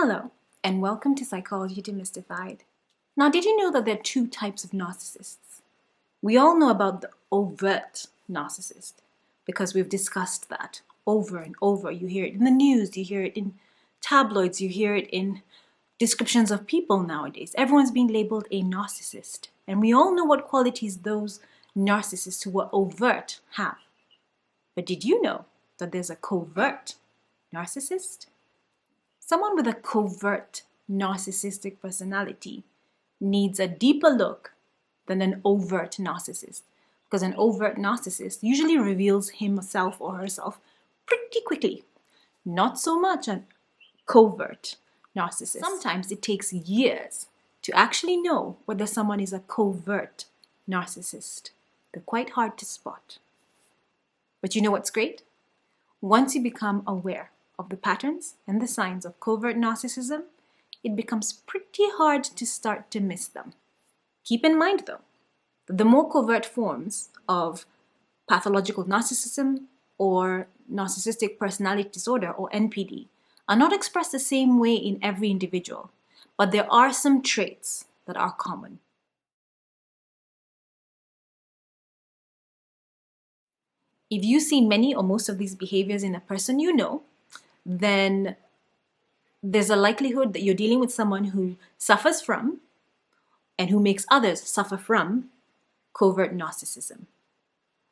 Hello, and welcome to Psychology Demystified. Now, did you know that there are two types of narcissists? We all know about the overt narcissist because we've discussed that over and over. You hear it in the news, you hear it in tabloids, you hear it in descriptions of people nowadays. Everyone's being labeled a narcissist, and we all know what qualities those narcissists who are overt have. But did you know that there's a covert narcissist? Someone with a covert narcissistic personality needs a deeper look than an overt narcissist, because an overt narcissist usually reveals himself or herself pretty quickly. Not so much a covert narcissist. Sometimes it takes years to actually know whether someone is a covert narcissist. They're quite hard to spot. But you know what's great? Once you become aware of the patterns and the signs of covert narcissism, it becomes pretty hard to start to miss them. Keep in mind, though, that the more covert forms of pathological narcissism or narcissistic personality disorder, or NPD, are not expressed the same way in every individual, but there are some traits that are common. If you see many or most of these behaviors in a person you know, then there's a likelihood that you're dealing with someone who suffers from and who makes others suffer from covert narcissism.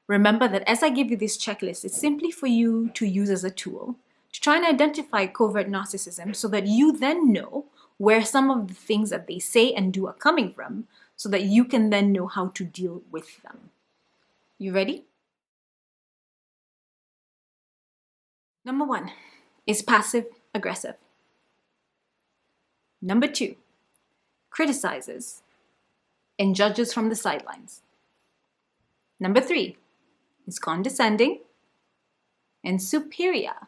Remember that as I give you this checklist, it's simply for you to use as a tool to try and identify covert narcissism so that you then know where some of the things that they say and do are coming from, so that you can then know how to deal with them. You ready? Number 1 is passive aggressive. Number 2, criticizes and judges from the sidelines. Number 3 is condescending and superior.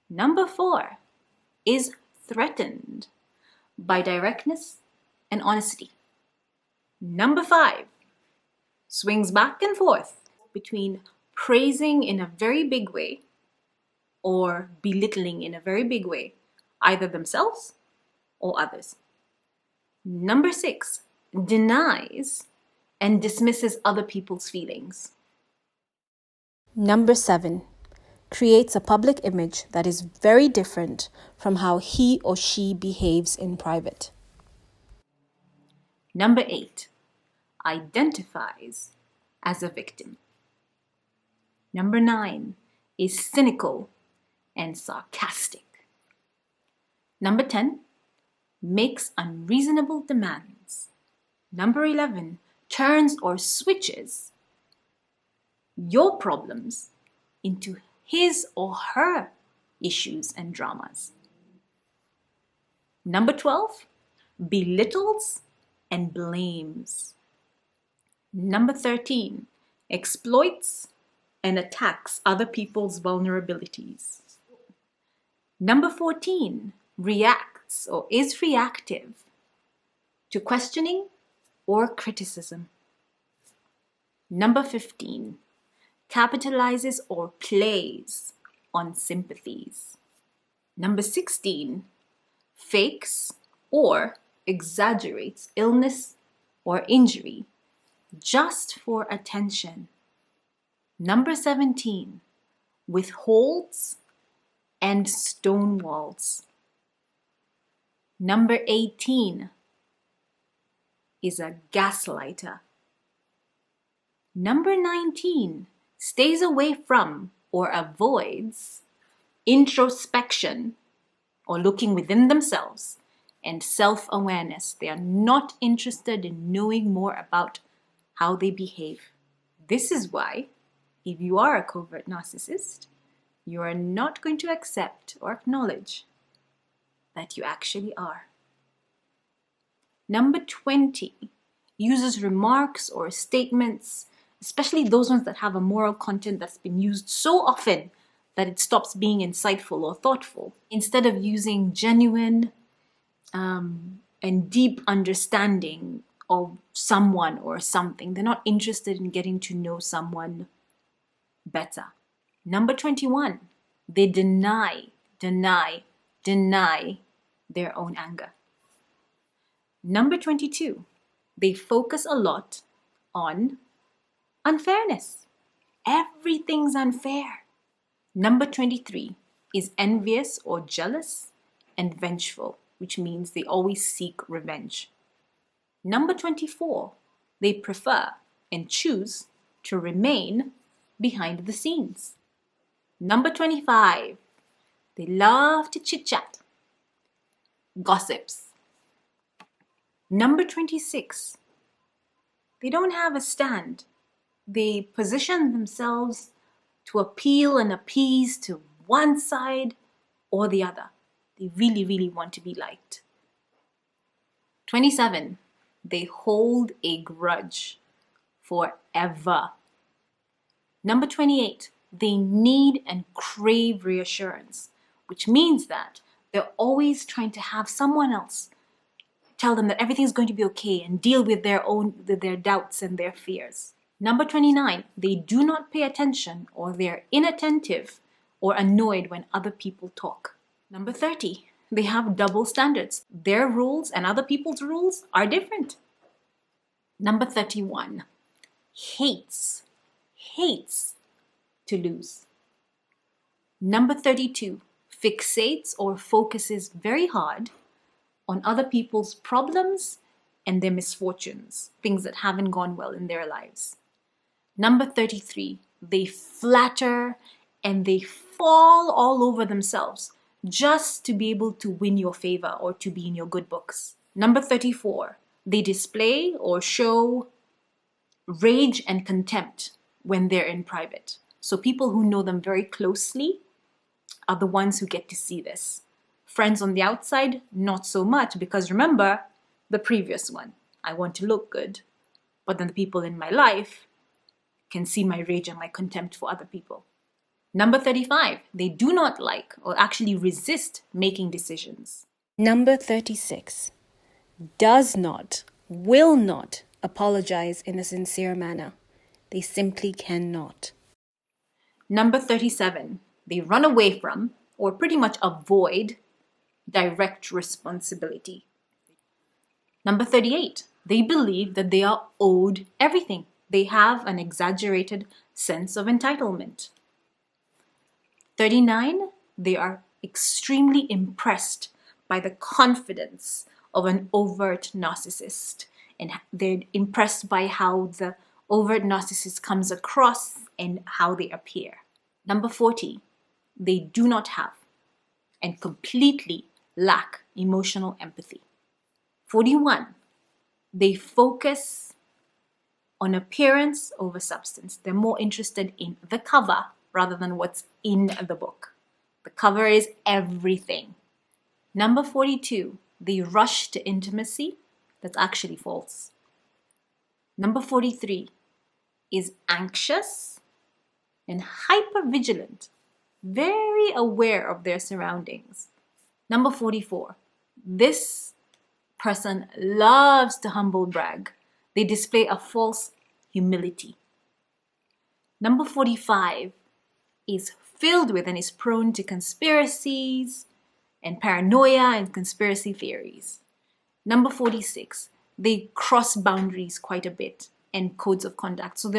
Number 4 is threatened by directness and honesty. Number 5 swings back and forth between praising in a very big way or belittling in a very big way, either themselves or others. Number 6 denies and dismisses other people's feelings. Number 7 creates a public image that is very different from how he or she behaves in private. Number 8 identifies as a victim. Number 9 is cynical and sarcastic. Number 10 makes unreasonable demands. Number 11 turns or switches your problems into his or her issues and dramas. Number 12 belittles and blames. Number 13 exploits and attacks other people's vulnerabilities. Number 14 reacts or is reactive to questioning or criticism. Number 15 capitalizes or plays on sympathies. Number 16 fakes or exaggerates illness or injury just for attention. Number 17 withholds and stonewalls. Number 18 is a gaslighter. Number 19 stays away from or avoids introspection or looking within themselves and self-awareness. They are not interested in knowing more about how they behave. This is why, if you are a covert narcissist, you are not going to accept or acknowledge that you actually are. Number 20 uses remarks or statements, especially those ones that have a moral content that's been used so often that it stops being insightful or thoughtful, instead of using genuine and deep understanding of someone or something. They're not interested in getting to know someone better. Number 21, they deny deny their own anger. Number 22, they focus a lot on unfairness. Everything's unfair. Number 23 is envious or jealous and vengeful, which means they always seek revenge. Number 24, they prefer and choose to remain behind the scenes. Number 25, they love to chit-chat, gossips. Number 26, they don't have a stand. They position themselves to appeal and appease to one side or the other. They really, really want to be liked. 27, they hold a grudge forever. Number 28, they need and crave reassurance, which means that they're always trying to have someone else tell them that everything's going to be okay and deal with their doubts and their fears. Number 29, they do not pay attention, or they're inattentive or annoyed when other people talk. Number 30, they have double standards. Their rules and other people's rules are different. Number 31, hates to lose. Number 32, fixates or focuses very hard on other people's problems and their misfortunes, things that haven't gone well in their lives. Number 33, they flatter and they fall all over themselves just to be able to win your favor or to be in your good books. Number 34, they display or show rage and contempt when they're in private. So people who know them very closely are the ones who get to see this. Friends on the outside, not so much, because remember the previous one. I want to look good, but then the people in my life can see my rage and my contempt for other people. Number 35, they do not like or actually resist making decisions. Number 36, does not, will not apologize in a sincere manner. They simply cannot. Number 37, they run away from or pretty much avoid direct responsibility. Number 38, they believe that they are owed everything. They have an exaggerated sense of entitlement. 39, they are extremely impressed by the confidence of an overt narcissist, and they're impressed by how the overt narcissist comes across and how they appear. Number 40, they do not have and completely lack emotional empathy. 41, they focus on appearance over substance. They're more interested in the cover rather than what's in the book. The cover is everything. Number 42, they rush to intimacy. That's actually false. Number 43 is anxious and hypervigilant, very aware of their surroundings. Number 44, this person loves to humble brag. They display a false humility. Number 45 is filled with and is prone to conspiracies and paranoia and conspiracy theories. Number 46, they cross boundaries quite a bit and codes of conduct. So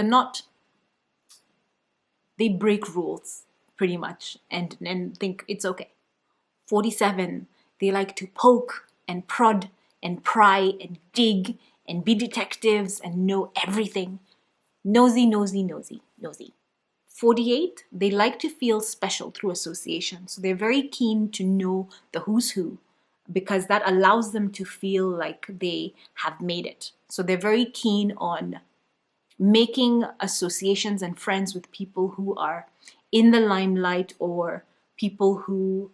they break rules pretty much and think it's okay. 47, they like to poke and prod and pry and dig and be detectives and know everything. Nosy. 48, they like to feel special through association. So they're very keen to know the who's who, because that allows them to feel like they have made it. So they're very keen on making associations and friends with people who are in the limelight, or people who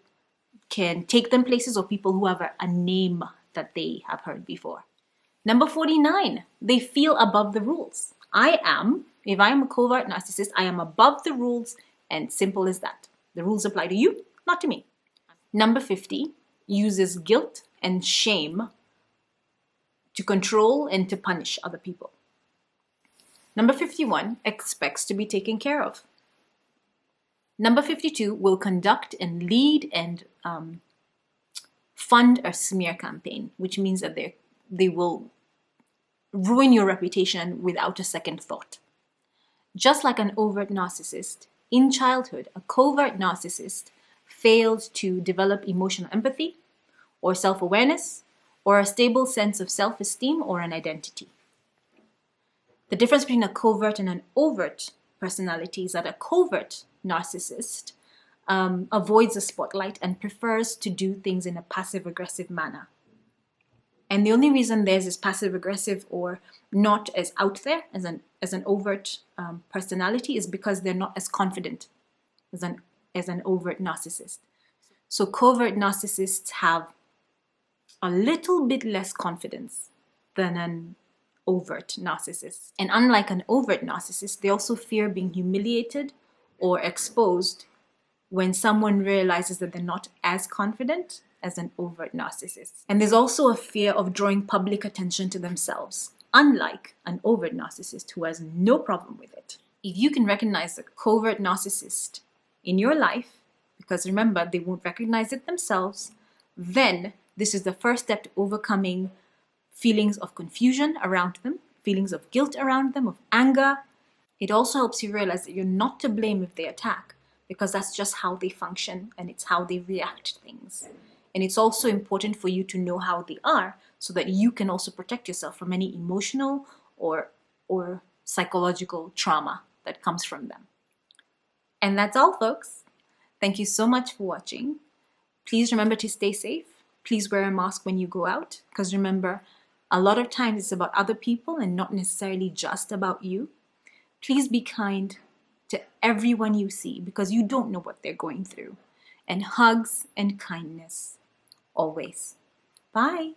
can take them places, or people who have a name that they have heard before. Number 49, they feel above the rules. If I am a covert narcissist, I am above the rules, and simple as that. The rules apply to you, not to me. Number 50 uses guilt and shame to control and to punish other people. Number 51 expects to be taken care of. Number 52 will conduct and lead and fund a smear campaign, which means that they will ruin your reputation without a second thought. Just like an overt narcissist, in childhood, a covert narcissist failed to develop emotional empathy or self-awareness or a stable sense of self-esteem or an identity. The difference between a covert and an overt personality is that a covert narcissist avoids the spotlight and prefers to do things in a passive-aggressive manner. And the only reason theirs is passive-aggressive or not as out there as an overt personality is because they're not as confident as an overt narcissist. So covert narcissists have a little bit less confidence than an overt narcissist. And unlike an overt narcissist, they also fear being humiliated or exposed when someone realizes that they're not as confident as an overt narcissist. And there's also a fear of drawing public attention to themselves, unlike an overt narcissist who has no problem with it. If you can recognize a covert narcissist in your life, because remember, they won't recognize it themselves, then this is the first step to overcoming feelings of confusion around them, feelings of guilt around them, of anger. It also helps you realize that you're not to blame if they attack, because that's just how they function and it's how they react to things. And it's also important for you to know how they are so that you can also protect yourself from any emotional or psychological trauma that comes from them. And that's all, folks. Thank you so much for watching. Please remember to stay safe. Please wear a mask when you go out, because remember, a lot of times it's about other people and not necessarily just about you. Please be kind to everyone you see, because you don't know what they're going through. And hugs and kindness always. Bye.